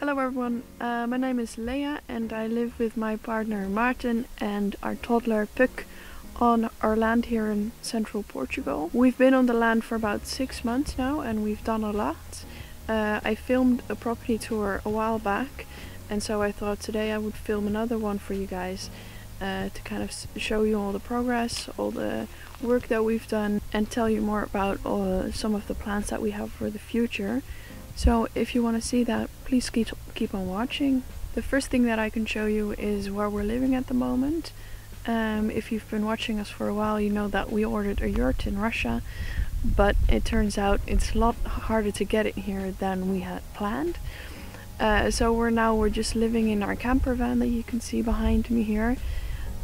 Hello everyone, my name is Leah and I live with my partner Martin and our toddler Puck on our land here in Central Portugal. We've been on the land for about 6 months now and we've done a lot. I filmed a property tour a while back and so I thought today I would film another one for you guys to kind of show you all the progress, all the work that we've done and tell you more about some of the plans that we have for the future. So if you want to see that, please keep on watching. The first thing that I can show you is where we're living at the moment. If you've been watching us for a while, you know that we ordered a yurt in Russia, but it turns out it's a lot harder to get it here than we had planned. So we're just living in our camper van that you can see behind me here,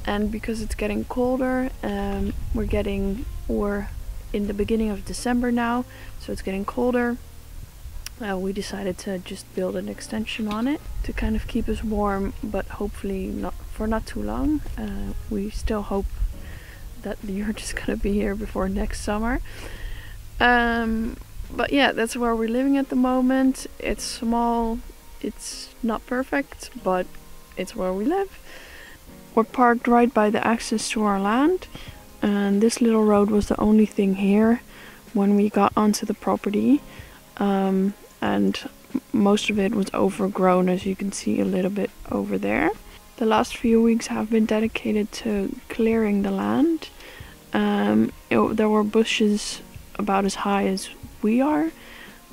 and because it's getting colder, we're in the beginning of December now, so it's getting colder. We decided to just build an extension on it to kind of keep us warm, but hopefully not too long. We still hope that the yurt is gonna be here before next summer. But yeah, that's where we're living at the moment. It's small, it's not perfect, but it's where we live. We're parked right by the access to our land, and this little road was the only thing here when we got onto the property. And most of it was overgrown, as you can see a little bit over there. The last few weeks have been dedicated to clearing the land. There were bushes about as high as we are,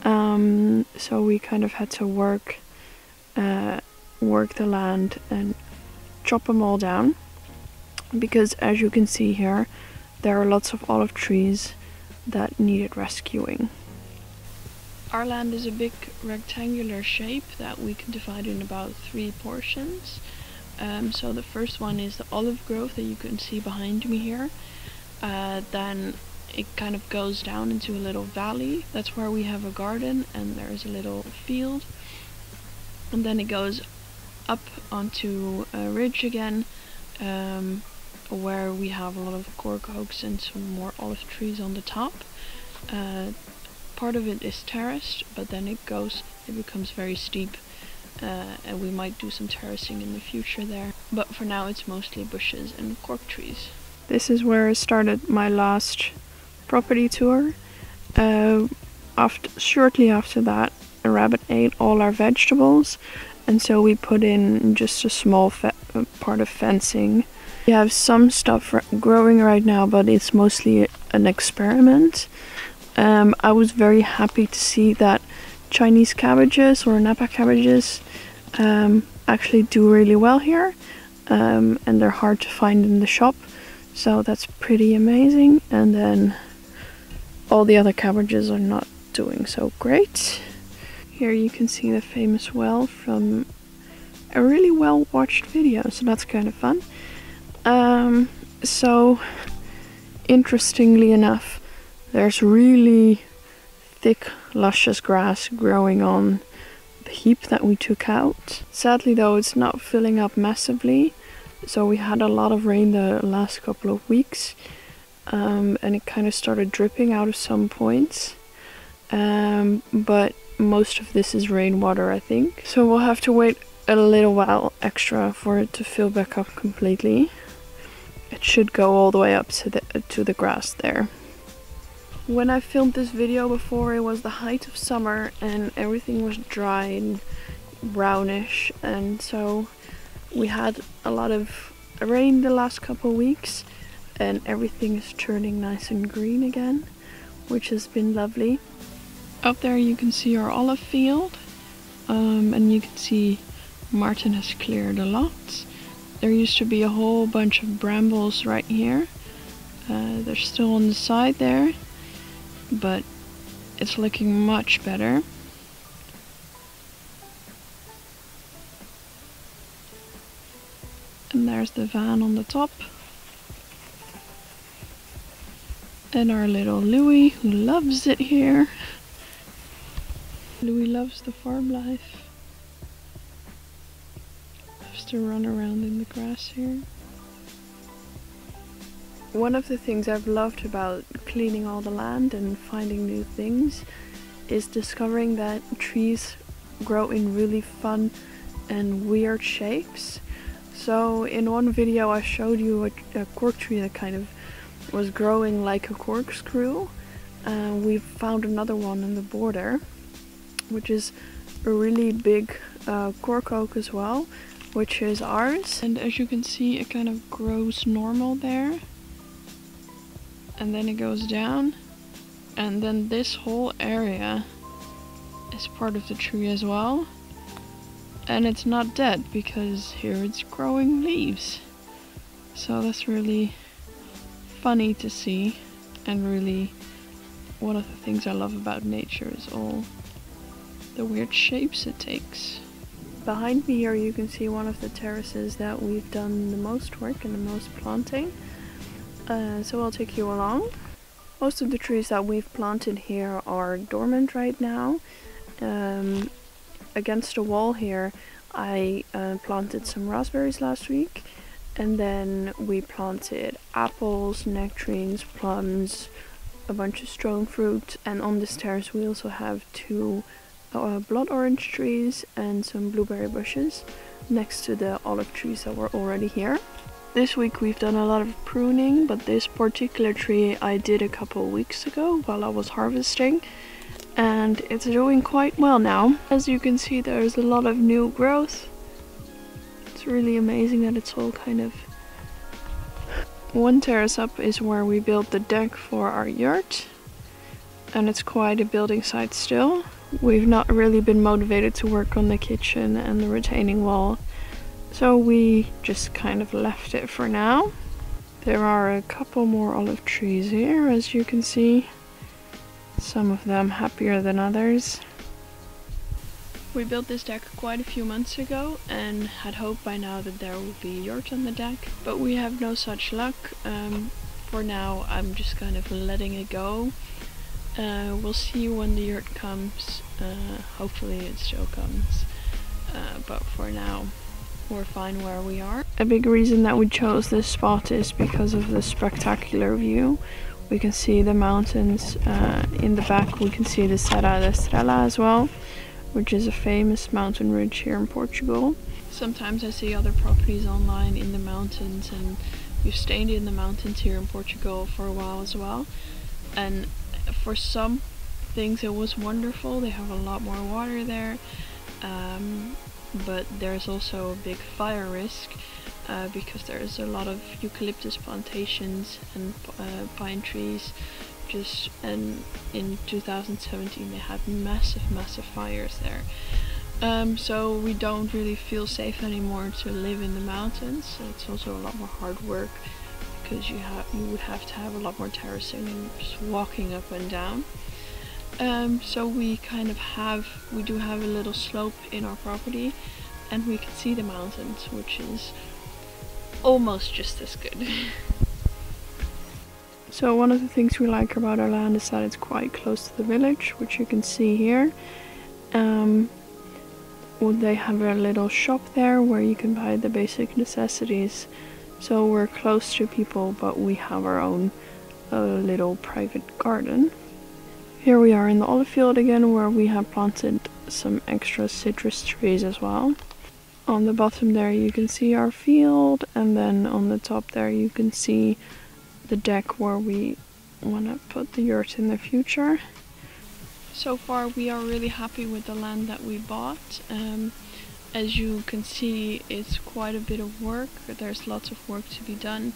so we kind of had to work the land and chop them all down, because as you can see here, there are lots of olive trees that needed rescuing. Our land is a big rectangular shape that we can divide in about 3 portions. So the first one is the olive grove that you can see behind me here. Then it kind of goes down into a little valley. That's where we have a garden and there's a little field. And then it goes up onto a ridge again, where we have a lot of cork oaks and some more olive trees on the top. Part of it is terraced, but then it becomes very steep, and we might do some terracing in the future there. But for now it's mostly bushes and cork trees. This is where I started my last property tour. Shortly after that, a rabbit ate all our vegetables, and so we put in just a small part of fencing. We have some stuff growing right now, but it's mostly an experiment. I was very happy to see that Chinese cabbages or Napa cabbages actually do really well here, and they're hard to find in the shop, so that's pretty amazing. And then all the other cabbages are not doing so great. Here you can see the famous well from a really well watched video, so that's kind of fun. So interestingly enough, there's really thick, luscious grass growing on the heap that we took out. Sadly though, it's not filling up massively, so we had a lot of rain the last couple of weeks, and it kind of started dripping out of some points, but most of this is rainwater, I think. So we'll have to wait a little while extra for it to fill back up completely. It should go all the way up to the grass there. When I filmed this video before, it was the height of summer and everything was dry and brownish, and so we had a lot of rain the last couple of weeks and everything is turning nice and green again, which has been lovely. Up there you can see our olive field, and you can see Martin has cleared a lot. There used to be a whole bunch of brambles right here. They're still on the side there, but it's looking much better. And there's the van on the top. And our little Louie, who loves it here. Louie loves the farm life. Loves to run around in the grass here. One of the things I've loved about cleaning all the land and finding new things is discovering that trees grow in really fun and weird shapes. So in one video I showed you a cork tree that kind of was growing like a corkscrew. We found another one in the border, which is a really big cork oak as well, which is ours. And as you can see, it kind of grows normal there, and then it goes down, and then this whole area is part of the tree as well. And it's not dead because here it's growing leaves. So that's really funny to see, and really one of the things I love about nature is all the weird shapes it takes. Behind me here you can see one of the terraces that we've done the most work and the most planting. So I'll take you along. Most of the trees that we've planted here are dormant right now. Against the wall here I planted some raspberries last week, and then we planted apples, nectarines, plums, a bunch of stone fruit, and on this terrace we also have 2 blood orange trees and some blueberry bushes next to the olive trees that were already here. This week we've done a lot of pruning, but this particular tree I did a couple weeks ago while I was harvesting, and it's doing quite well now. As you can see, there's a lot of new growth. It's really amazing that it's all kind of... One terrace up is where we built the deck for our yurt, and it's quite a building site still. We've not really been motivated to work on the kitchen and the retaining wall, so we just kind of left it for now. There are a couple more olive trees here, as you can see. Some of them happier than others. We built this deck quite a few months ago and had hoped by now that there would be a yurt on the deck, but we have no such luck. For now I'm just kind of letting it go. We'll see when the yurt comes. Hopefully it still comes, but for now we're fine where we are. A big reason that we chose this spot is because of the spectacular view. We can see the mountains in the back. We can see the Serra da Estrela as well, which is a famous mountain ridge here in Portugal. Sometimes I see other properties online in the mountains, and we've stayed in the mountains here in Portugal for a while as well. And for some things it was wonderful. They have a lot more water there, but there's also a big fire risk. Because there's a lot of eucalyptus plantations and pine trees. And in 2017 they had massive fires there. So we don't really feel safe anymore to live in the mountains. It's also a lot more hard work because you would have to have a lot more terracing and just walking up and down. So we do have a little slope in our property, and we can see the mountains, which is almost just as good. So one of the things we like about our land is that it's quite close to the village, which you can see here. They have a little shop there where you can buy the basic necessities. So we're close to people, but we have our own little private garden. Here we are in the olive field again, where we have planted some extra citrus trees as well. On the bottom there you can see our field, and then on the top there you can see the deck where we want to put the yurt in the future. So far we are really happy with the land that we bought. As you can see, it's quite a bit of work. There's lots of work to be done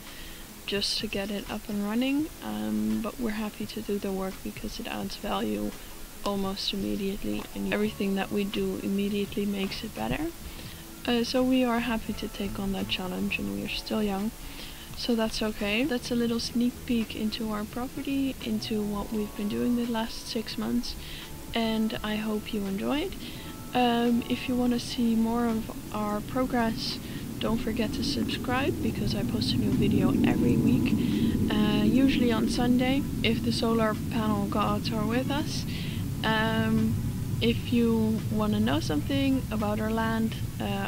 just to get it up and running, but we're happy to do the work because it adds value almost immediately, and everything that we do immediately makes it better. So we are happy to take on that challenge, and we are still young, so that's okay. That's a little sneak peek into our property, into what we've been doing the last 6 months, and I hope you enjoyed. If you want to see more of our progress, don't forget to subscribe, because I post a new video every week, usually on Sunday, if the solar panel gods are with us. If you want to know something about our land,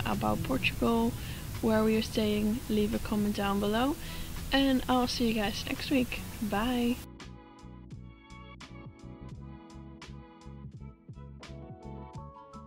about Portugal, where we are staying, leave a comment down below, and I'll see you guys next week. Bye!